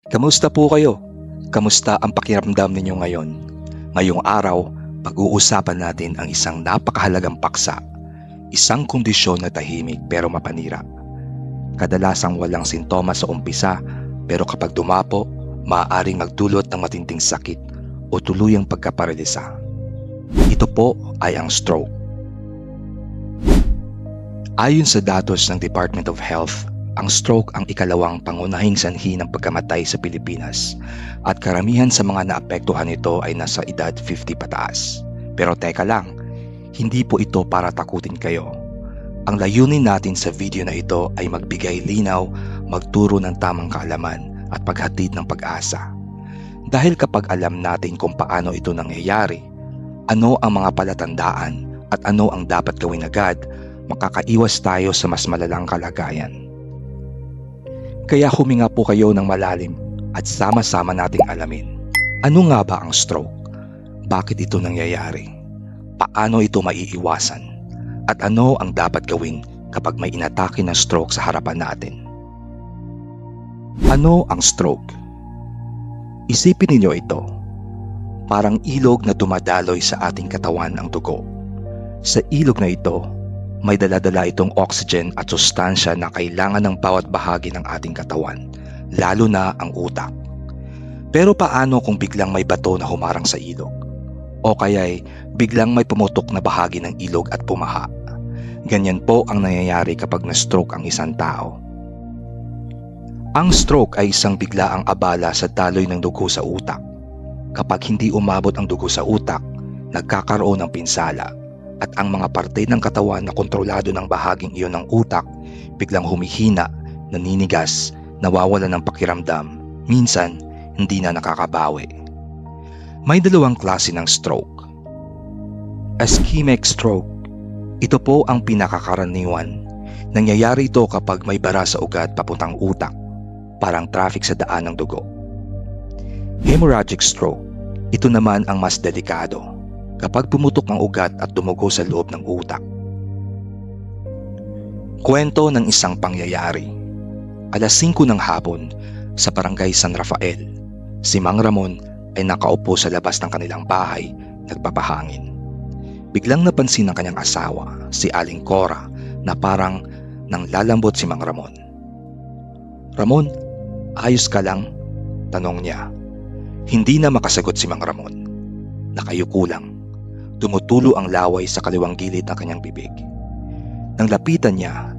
Kamusta po kayo? Kamusta ang pakiramdam ninyo ngayon? Ngayong araw, pag-uusapan natin ang isang napakahalagang paksa, isang kondisyon na tahimik pero mapanira. Kadalasang walang sintomas sa umpisa, pero kapag dumapo, maaaring magdulot ng matinding sakit o tuluyang pagkaparalisa. Ito po ay ang stroke. Ayon sa datos ng Department of Health, ang stroke ang ikalawang pangunahing sanhi ng pagkamatay sa Pilipinas at karamihan sa mga naapektuhan nito ay nasa edad 50 pataas. Pero teka lang, hindi po ito para takutin kayo. Ang layunin natin sa video na ito ay magbigay linaw, magturo ng tamang kaalaman at paghatid ng pag-asa. Dahil kapag alam natin kung paano ito nangyayari, ano ang mga palatandaan at ano ang dapat gawin agad, makakaiwas tayo sa mas malalang kalagayan. Kaya huminga po kayo ng malalim at sama-sama nating alamin. Ano nga ba ang stroke? Bakit ito nangyayari? Paano ito maiiwasan? At ano ang dapat gawin kapag may inatake ng stroke sa harapan natin? Ano ang stroke? Isipin ninyo ito. Parang ilog na dumadaloy sa ating katawan ang dugo. Sa ilog na ito, may dala-dala itong oxygen at sustansya na kailangan ng bawat bahagi ng ating katawan, lalo na ang utak. Pero paano kung biglang may bato na humarang sa ilog? O kaya'y biglang may pumutok na bahagi ng ilog at pumaha? Ganyan po ang nangyayari kapag na-stroke ang isang tao. Ang stroke ay isang biglaang abala sa daloy ng dugo sa utak. Kapag hindi umabot ang dugo sa utak, nagkakaroon ng pinsala. At ang mga parte ng katawan na kontrolado ng bahaging iyon ng utak biglang humihina, naninigas, nawawala ng pakiramdam, minsan hindi na nakakabawi. May dalawang klase ng stroke. Ischemic stroke. Ito po ang pinakakaraniwan. Nangyayari ito kapag may bara sa ugat papuntang utak, parang traffic sa daan ng dugo. Hemorrhagic stroke. Ito naman ang mas delikado. Kapag pumutok ang ugat at dumugo sa loob ng utak. Kwento ng isang pangyayari. Alas 5 ng hapon sa barangay San Rafael, si Mang Ramon ay nakaupo sa labas ng kanilang bahay, nagpapahangin. Biglang napansin ng kanyang asawa, si Aling Cora, na parang nang lalambot si Mang Ramon. "Ramon, ayos ka lang?" tanong niya. Hindi na makasagot si Mang Ramon. Nakayuko lang. Tumutulo ang laway sa kaliwang gilid ng kanyang bibig. Nang lapitan niya,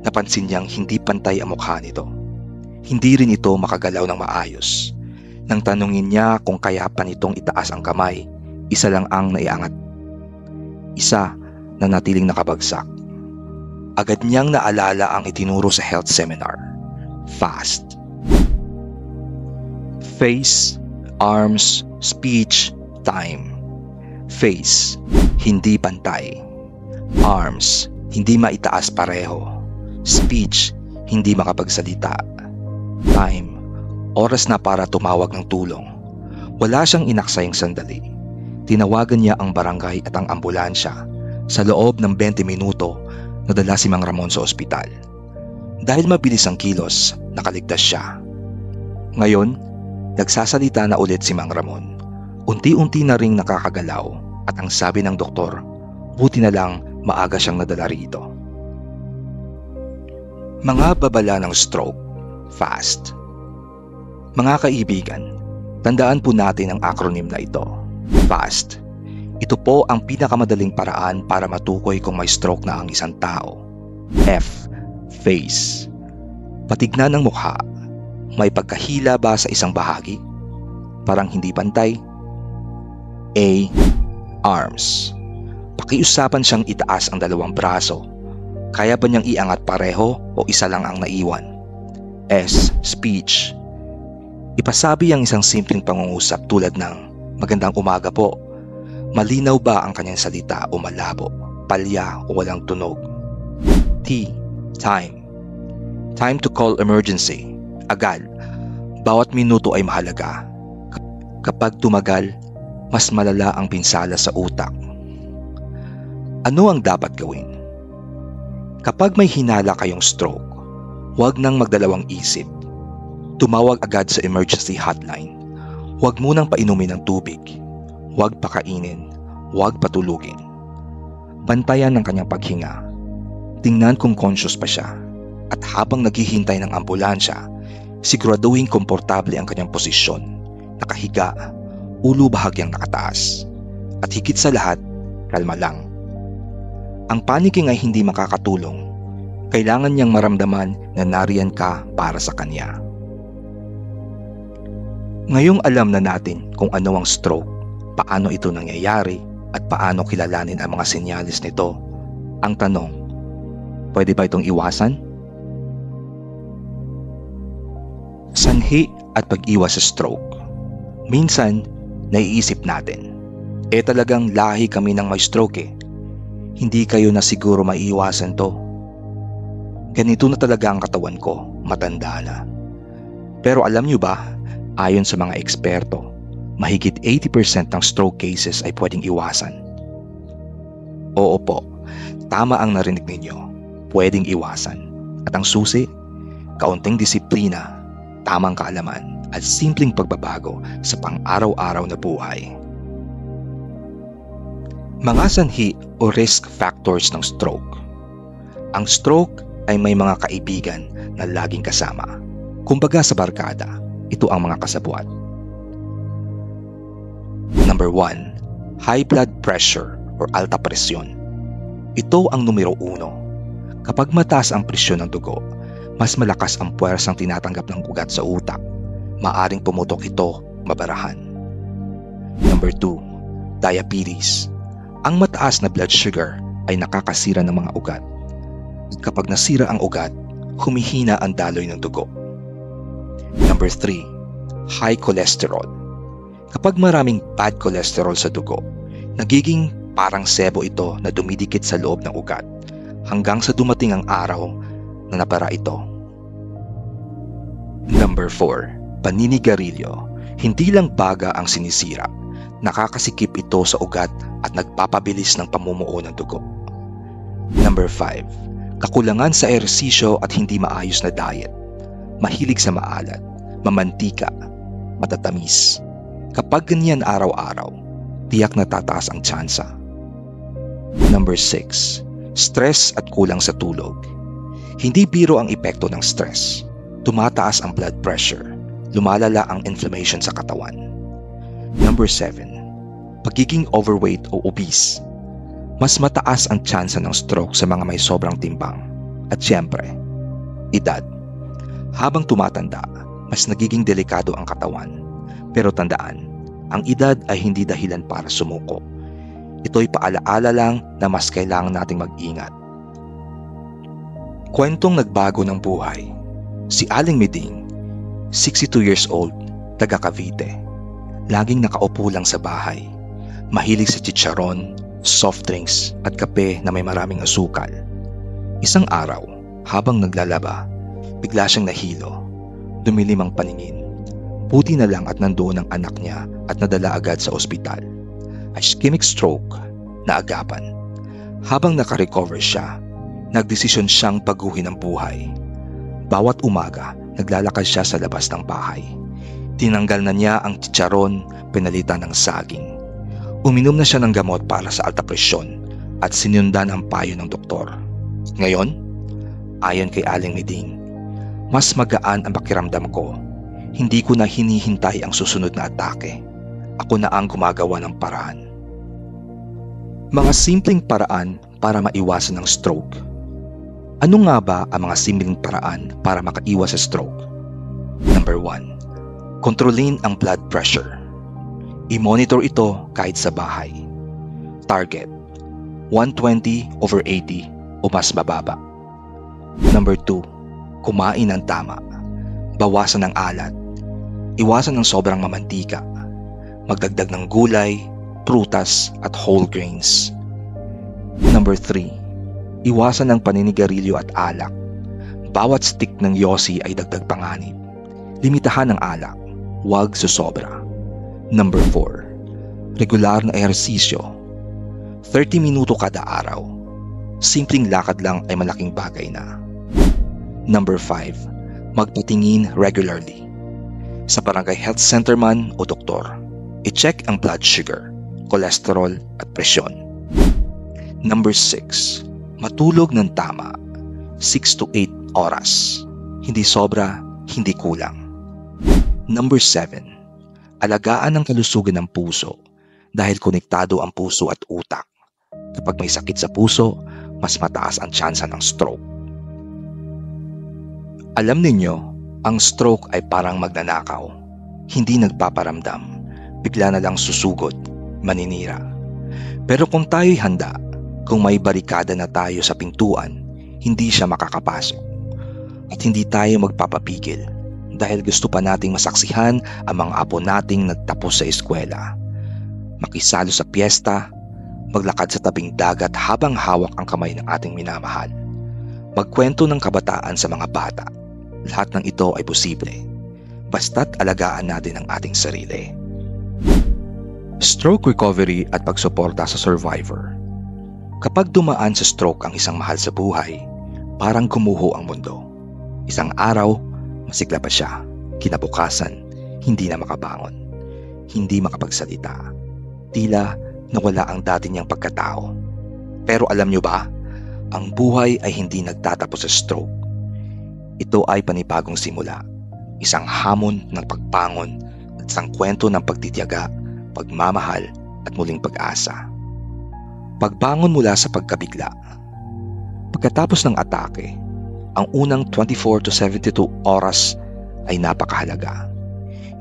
napansin niyang hindi pantay ang mukha nito. Hindi rin ito makagalaw ng maayos. Nang tanungin niya kung kaya pa nitong itaas ang kamay, isa lang ang naiangat. Isa na natiling nakabagsak. Agad niyang naalala ang itinuro sa health seminar. FAST. Face, arms, speech, time. Face, hindi pantay. Arms, hindi maitaas pareho. Speech, hindi makapagsalita. Time, oras na para tumawag ng tulong. Wala siyang inaksayang sandali. Tinawagan niya ang barangay at ang ambulansya. Sa loob ng 20 minuto, nadala si Mang Ramon sa ospital. Dahil mabilis ang kilos, nakaligtas siya. Ngayon, nagsasalita na ulit si Mang Ramon. Unti-unti na ring nakakagalaw at ang sabi ng doktor, buti na lang maaga siyang nadala rito. Mga babala ng stroke, FAST. Mga kaibigan, tandaan po natin ang acronym na ito, FAST. Ito po ang pinakamadaling paraan para matukoy kung may stroke na ang isang tao. F, face. Patignan ng mukha, may pagkahila ba sa isang bahagi? Parang hindi pantay? A, arms. Pakiusapan siyang itaas ang dalawang braso. Kaya ba niyang iangat pareho o isa lang ang naiwan? S, speech. Ipasabi ang isang simpleng pangungusap tulad ng, "Magandang umaga po." Malinaw ba ang kanyang salita o malabo, palya o walang tunog? T, time. Time to call emergency. Agad. Bawat minuto ay mahalaga. Kapag tumagal, mas malala ang pinsala sa utak. Ano ang dapat gawin? Kapag may hinala kayong stroke, huwag nang magdalawang isip. Tumawag agad sa emergency hotline. Huwag munang painumin ng tubig. Huwag pakainin. Huwag patulugin. Bantayan ng kanyang paghinga. Tingnan kung conscious pa siya. At habang naghihintay ng ambulansya, siguraduhin komportable ang kanyang posisyon. Nakahiga, ulo bahagyang nakataas. At higit sa lahat, kalma lang. Ang panicking ay hindi makakatulong. Kailangan niyang maramdaman na nariyan ka para sa kanya. Ngayong alam na natin kung ano ang stroke, paano ito nangyayari, at paano kilalanin ang mga senyales nito, ang tanong, pwede ba itong iwasan? Sanhi at pag-iwas sa stroke. Minsan, naiisip natin, talagang lahi kami ng may stroke Hindi kayo na siguro maiiwasan to. Ganito na talaga ang katawan ko, matanda na. Pero alam nyo ba, ayon sa mga eksperto, mahigit 80% ng stroke cases ay pwedeng iwasan. Oo po, tama ang narinig ninyo, pwedeng iwasan. At ang susi, kaunting disiplina, tamang kaalaman, at simpleng pagbabago sa pang-araw-araw na buhay. Mga sanhi o risk factors ng stroke. Ang stroke ay may mga kaibigan na laging kasama. Kumbaga sa barkada, ito ang mga kasabwat. Number 1, high blood pressure or alta presyon. Ito ang numero 1. Kapag mataas ang presyon ng dugo, mas malakas ang puwersang tinatanggap ng ugat sa utak. Maaring pumutok ito, mabarahan. Number 2, diabetes. Ang mataas na blood sugar ay nakakasira ng mga ugat. At kapag nasira ang ugat, humihina ang daloy ng dugo. Number 3, high cholesterol. Kapag maraming bad cholesterol sa dugo, nagiging parang sebo ito na dumidikit sa loob ng ugat hanggang sa dumating ang araw na napara ito. Number 4, paninigarilyo. Hindi lang baga ang sinisira, nakakasikip ito sa ugat at nagpapabilis ng pamumuo ng dugo. Number 5, kakulangan sa ehersisyo at hindi maayos na diet. Mahilig sa maalat, mamantika, matatamis. Kapag ganyan araw-araw, tiyak na tataas ang tsansa. Number 6, stress at kulang sa tulog. Hindi biro ang epekto ng stress. Tumataas ang blood pressure, lumalala ang inflammation sa katawan. Number 7, pagiging overweight o obese. Mas mataas ang tsansa ng stroke sa mga may sobrang timbang. At syempre, edad. Habang tumatanda, mas nagiging delikado ang katawan. Pero tandaan, ang edad ay hindi dahilan para sumuko. Ito'y paalaala lang na mas kailangan nating mag-ingat. Kwentong nagbago ng buhay. Si Aling Meding, 62 years old, taga Cavite. Laging nakaupo lang sa bahay. Mahilig sa chicharon, soft drinks at kape na may maraming asukal. Isang araw, habang naglalaba, bigla siyang nahilo. Dumilim ang paningin. Buti na lang at nandoon ang anak niya at nadala agad sa ospital. Ischemic stroke na agapan. Habang nakarecover siya, nagdesisyon siyang baguhin ang buhay. Bawat umaga, naglalakad siya sa labas ng bahay. Tinanggal na niya ang chicharon, pinalitan ng saging. Uminom na siya ng gamot para sa alta presyon at sinundan ang payo ng doktor. Ngayon, ayon kay Aling Meding, mas magaan ang pakiramdam ko. Hindi ko na hinihintay ang susunod na atake. Ako na ang gumagawa ng paraan. Mga simpleng paraan para maiwasan ang stroke. Ano nga ba ang mga simpleng paraan para makaiwas sa stroke? Number 1, kontrolin ang blood pressure. I-monitor ito kahit sa bahay. Target, 120/80 o mas mababa. Number 2, kumain ng tama. Bawasan ng alat. Iwasan ng sobrang mamantika. Magdagdag ng gulay, prutas at whole grains. Number 3, iwasan ng paninigarilyo at alak. Bawat stick ng yosi ay dagdag panganib. Limitahan ng alak, huwag susobra. Number 4, regular na ehersisyo. 30 minuto kada araw. Simpleng lakad lang ay malaking bagay na. Number 5, magpatingin regularly. Sa barangay health center man o doktor, i-check ang blood sugar, cholesterol at presyon. Number 6. Matulog ng tama, 6 to 8 oras. Hindi sobra, hindi kulang. Number 7. Alagaan ang kalusugan ng puso dahil konektado ang puso at utak. Kapag may sakit sa puso, mas mataas ang tsansa ng stroke. Alam ninyo, ang stroke ay parang magnanakaw. Hindi nagpaparamdam, bigla na lang susugod, maninira. Pero kung tayo'y handa, kung may barikada na tayo sa pintuan, hindi siya makakapasok. At hindi tayo magpapapigil dahil gusto pa nating masaksihan ang mga apo nating nagtapos sa eskwela. Makisalo sa piyesta, maglakad sa tabing dagat habang hawak ang kamay ng ating minamahal. Magkwento ng kabataan sa mga bata. Lahat ng ito ay posible. Basta't alagaan natin ang ating sarili. Stroke recovery at pagsuporta sa survivor. Kapag dumaan sa stroke ang isang mahal sa buhay, parang gumuho ang mundo. Isang araw, masigla pa siya. Kinabukasan, hindi na makabangon. Hindi makapagsalita. Tila nawala ang dati niyang pagkatao. Pero alam niyo ba, ang buhay ay hindi nagtatapos sa stroke. Ito ay panibagong simula. Isang hamon ng pagbangon at isang kwento ng pagtitiyaga, pagmamahal at muling pag-asa. Pagbangon mula sa pagkabigla. Pagkatapos ng atake, ang unang 24 to 72 oras ay napakahalaga.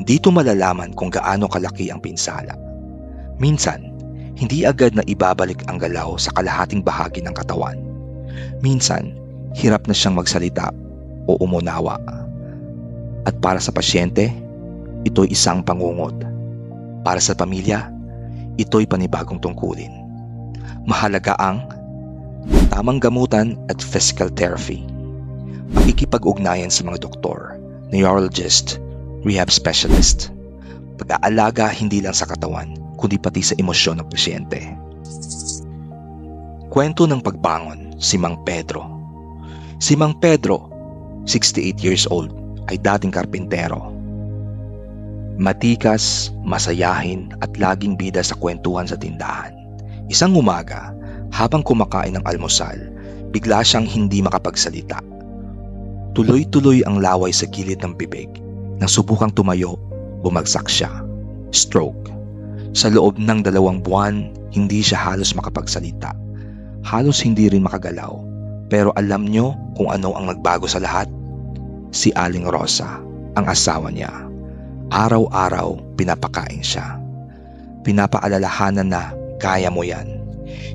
Dito malalaman kung gaano kalaki ang pinsala. Minsan, hindi agad na ibabalik ang galaw sa kalahating bahagi ng katawan. Minsan, hirap na siyang magsalita o umunawa. At para sa pasyente, ito'y isang pangungot. Para sa pamilya, ito'y panibagong tungkulin. Mahalaga ang tamang gamutan at physical therapy. Pakikipag-ugnayan sa mga doktor, neurologist, rehab specialist. Pag-aalaga hindi lang sa katawan, kundi pati sa emosyon ng pasyente. Kwento ng pagbangon, si Mang Pedro. Si Mang Pedro, 68 years old, ay dating karpintero. Matikas, masayahin at laging bida sa kwentuhan sa tindahan. Isang umaga, habang kumakain ng almusal, bigla siyang hindi makapagsalita. Tuloy-tuloy ang laway sa gilid ng bibig. Nang subukang tumayo, bumagsak siya. Stroke. Sa loob ng 2 buwan, hindi siya halos makapagsalita. Halos hindi rin makagalaw. Pero alam nyo kung ano ang nagbago sa lahat? Si Aling Rosa, ang asawa niya. Araw-araw pinapakain siya. Pinapaalalahanan na kaya mo yan.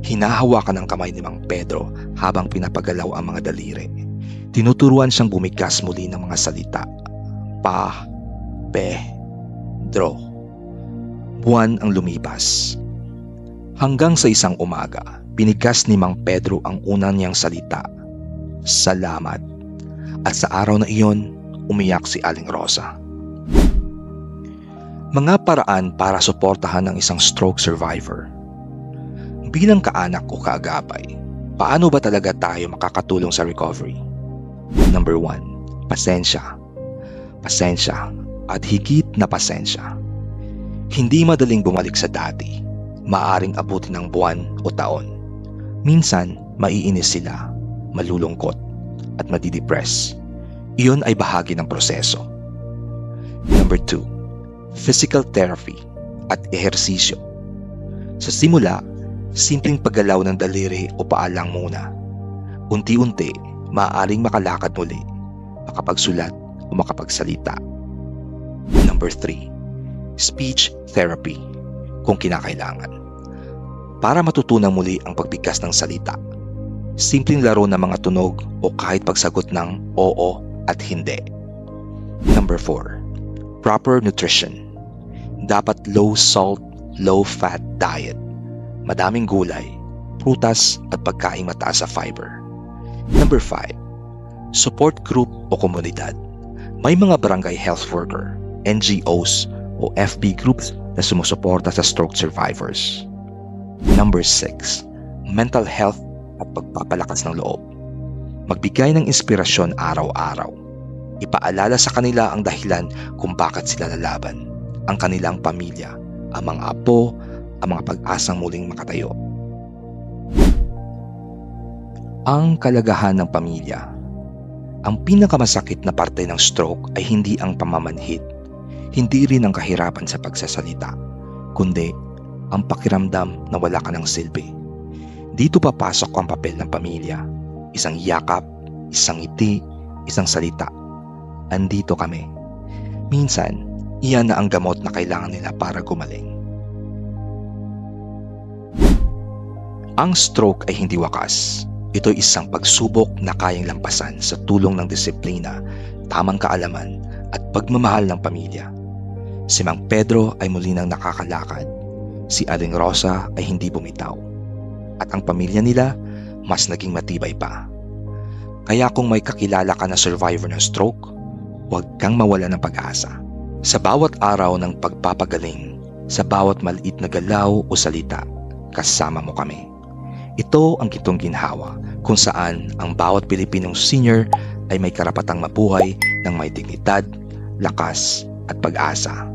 Hinahawakan ang kamay ni Mang Pedro habang pinapagalaw ang mga daliri. Tinuturuan siyang bumigkas muli ng mga salita. Pedro. Buwan ang lumipas. Hanggang sa isang umaga, binigkas ni Mang Pedro ang unang niyang salita. Salamat. At sa araw na iyon, umiyak si Aling Rosa. Mga paraan para suportahan ang isang stroke survivor. Bilang kaanak o kaagapay, paano ba talaga tayo makakatulong sa recovery? Number 1, pasensya. Pasensya at higit na pasensya. Hindi madaling bumalik sa dati. Maaring abutin ng buwan o taon. Minsan, maiinis sila, malulungkot at madidepress. Iyon ay bahagi ng proseso. Number 2, physical therapy at ehersisyo. Sa simula, simpleng paggalaw ng daliri o paa lang muna. Unti-unti, maaaring makalakad muli, makapagsulat o makapagsalita. Number 3, speech therapy kung kinakailangan. Para matutunan muli ang pagbigkas ng salita. Simpleng laro ng mga tunog o kahit pagsagot ng oo at hindi. Number 4, proper nutrition. Dapat low salt, low fat diet. Madaming gulay, prutas at pagkaing mataas sa fiber. Number 5, support group o komunidad. May mga barangay health worker, NGOs o FB groups na sumusuporta sa stroke survivors. Number 6, mental health at pagpapalakas ng loob. Magbigay ng inspirasyon araw-araw. Ipaalala sa kanila ang dahilan kung bakit sila lalaban, ang kanilang pamilya, ang mga apo, ang mga pag-asang muling makatayo. Ang kalagahan ng pamilya. Ang pinakamasakit na parte ng stroke ay hindi ang pamamanhid, hindi rin ang kahirapan sa pagsasalita, kundi ang pakiramdam na wala ka ng silbi. Dito papasok ang papel ng pamilya. Isang yakap, isang ngiti, isang salita. Andito kami. Minsan, iyan na ang gamot na kailangan nila para gumaling. Ang stroke ay hindi wakas. Ito ay isang pagsubok na kayang lampasan sa tulong ng disiplina, tamang kaalaman at pagmamahal ng pamilya. Si Mang Pedro ay muli nang nakakalakad. Si Aling Rosa ay hindi bumitaw. At ang pamilya nila mas naging matibay pa. Kaya kung may kakilala ka na survivor ng stroke, huwag kang mawala ng pag-asa. Sa bawat araw ng pagpapagaling, sa bawat maliit na galaw o salita, kasama mo kami. Ito ang Kitong Ginhawa, kung saan ang bawat Pilipinong senior ay may karapatang mabuhay ng may dignidad, lakas at pag-asa.